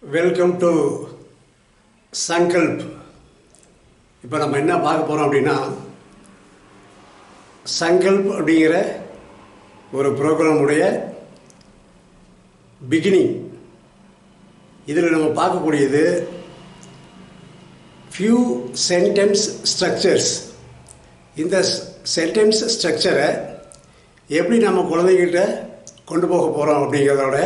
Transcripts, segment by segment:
Welcome to Sankalp. இப்போ நம்ம என்ன பார்க்க போகிறோம் அப்படின்னா, சங்கல்ப் அப்படிங்கிற ஒரு ப்ரோக்ராமுடைய பிகினிங். இதில் நம்ம பார்க்கக்கூடியது ஃபியூ சென்டென்ஸ் ஸ்ட்ரக்சர்ஸ். இந்த சென்டென்ஸ் ஸ்ட்ரக்சரை எப்படி நம்ம குழந்தைகிட்ட கொண்டு போக போகிறோம் அப்படிங்கிறதோட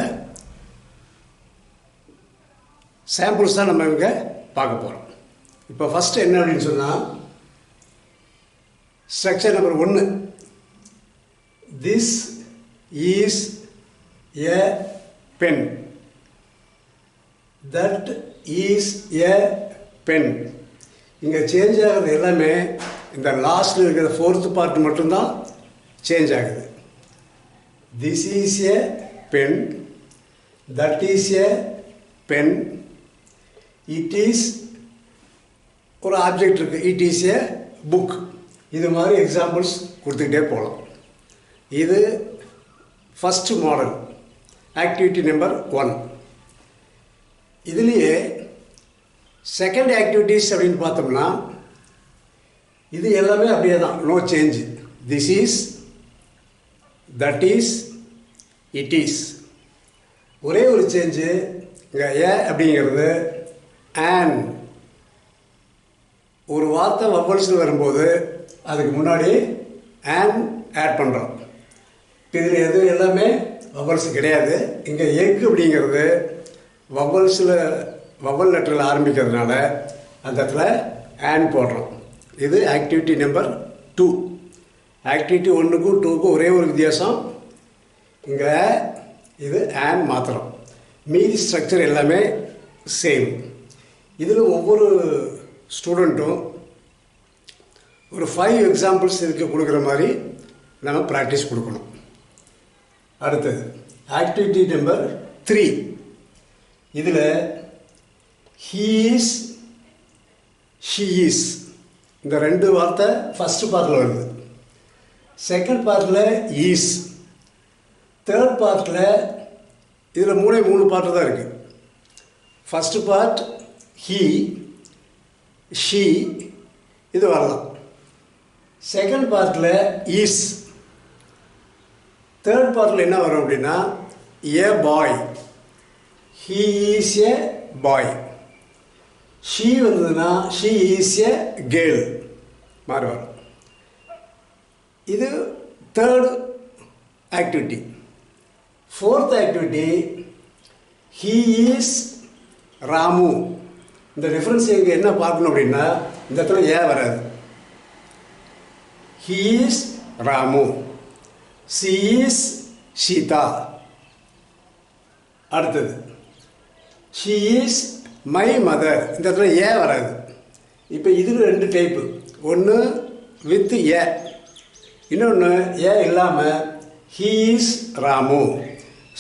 சாம்பிள்ஸ் தான் நம்ம இங்கே பார்க்க போகிறோம். இப்போ ஃபஸ்ட்டு என்ன அப்படின்னு சொன்னால், structure number 1, this is a pen, that is a pen. இங்கே சேஞ்ச் ஆகிறது எல்லாமே இந்த லாஸ்ட்டில் இருக்கிற 4th பார்ட் மட்டும்தான் சேஞ்ச் ஆகுது. This is a pen, that is a pen, it is ஒரு ஆப்ஜெக்ட் இருக்குது, இட் இஸ் எ புக். இது மாதிரி எக்ஸாம்பிள்ஸ் கொடுத்துக்கிட்டே போகலாம். இது ஃபஸ்ட்டு மாடல், ஆக்டிவிட்டி நம்பர் 1. இதுலேயே செகண்ட் ஆக்டிவிட்டீஸ் அப்படின்னு பார்த்தோம்னா, இது எல்லாமே அப்படியே தான், no change. This is, that is, it is. ஒரே ஒரு சேஞ்சு இங்கே ஏ அப்படிங்கிறது ஆன். ஒரு வார்த்தை வவ்வல்ஸில் வரும்போது அதுக்கு முன்னாடி ஆன் ஆட் பண்ணுறோம். இதில் எது எல்லாமே வவ்வல்ஸ் கிடையாது. இங்கே எக் அப்படிங்கிறது வவ்வல்ஸில் வவ்வல் லெட்டரில் ஆரம்பிக்கிறதுனால அந்த இடத்துல ஆன் போடுறோம். இது ஆக்டிவிட்டி நம்பர் 2. ஆக்டிவிட்டி 1க்கும் 2க்கும் ஒரே ஒரு வித்தியாசம், இங்கே இது ஆன் மாத்திரம். மீதி ஸ்ட்ரக்சர் எல்லாமே சேம். இதில் ஒவ்வொரு ஸ்டூடெண்ட்டும் ஒரு 5 எக்ஸாம்பிள்ஸ் இதுக்கு கொடுக்குற மாதிரி நம்ம ப்ராக்டிஸ் கொடுக்கணும். அடுத்தது ஆக்டிவிட்டி நம்பர் 3. இதில் ஹீ இஸ், ஷீ இஸ், இந்த 2 வார்த்தை ஃபஸ்ட்டு பார்ட்டில் வருது. செகண்ட் பார்ட்டில் ஈஸ். தேர்ட் பார்ட்டில் இதில் 3 பார்ட்டு தான் இருக்குது. ஃபஸ்ட்டு பார்ட் ஹீ, ஷீ, இது வரலாம். செகண்ட் பார்ட்டில் ஈஸ். தேர்ட் பார்ட்டில் என்ன வரும் அப்படின்னா, a boy, he is a boy. She வந்ததுன்னா ஷீ இஸ் ஏ கேர்ள் மாதிரி வரும். இது third activity. Fourth activity he is Ramu. இந்த ரெஃபரன்ஸ் இங்கே என்ன பார்க்கணும் அப்படின்னா, இந்த இடத்துல ஏன் வராது. He is Ramu, she is Sita. அடுத்தது ஷீ இஸ் மை மதர், இந்த இடத்துல ஏன் வராது. இப்போ இதில் 2 டைப்பு, ஒன்று வித் ஏ, இன்னொன்று ஏ இல்லாமல் he is Ramu,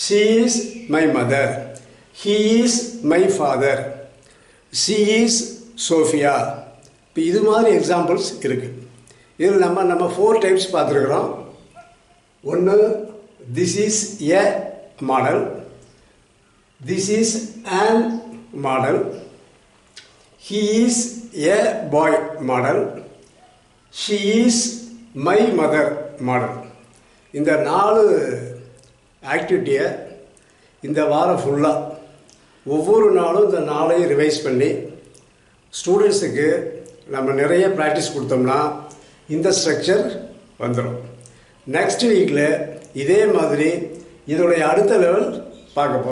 she is my mother, he is my father, she is Sophia. இப்போ இது மாதிரி எக்ஸாம்பிள்ஸ் இருக்குது. இதில் நம்ம 4 டைப்ஸ் பார்த்துருக்குறோம். ஒன்று this is a model, this is an model, he is a bye model, she is my mother model. இந்த 4 ஆக்டிவிட்டியை இந்த வாரம் ஃபுல்லாக ஒவ்வொரு நாளும் இந்த 4ஐயும் ரிவைஸ் பண்ணி ஸ்டூடெண்ட்ஸுக்கு நம்ம நிறைய ப்ராக்டிஸ் கொடுத்தோம்னா இந்த ஸ்ட்ரக்சர் வந்துடும். நெக்ஸ்ட் வீக்கில் இதே மாதிரி இதோடைய அடுத்த லெவல் பார்க்க போகிறோம்.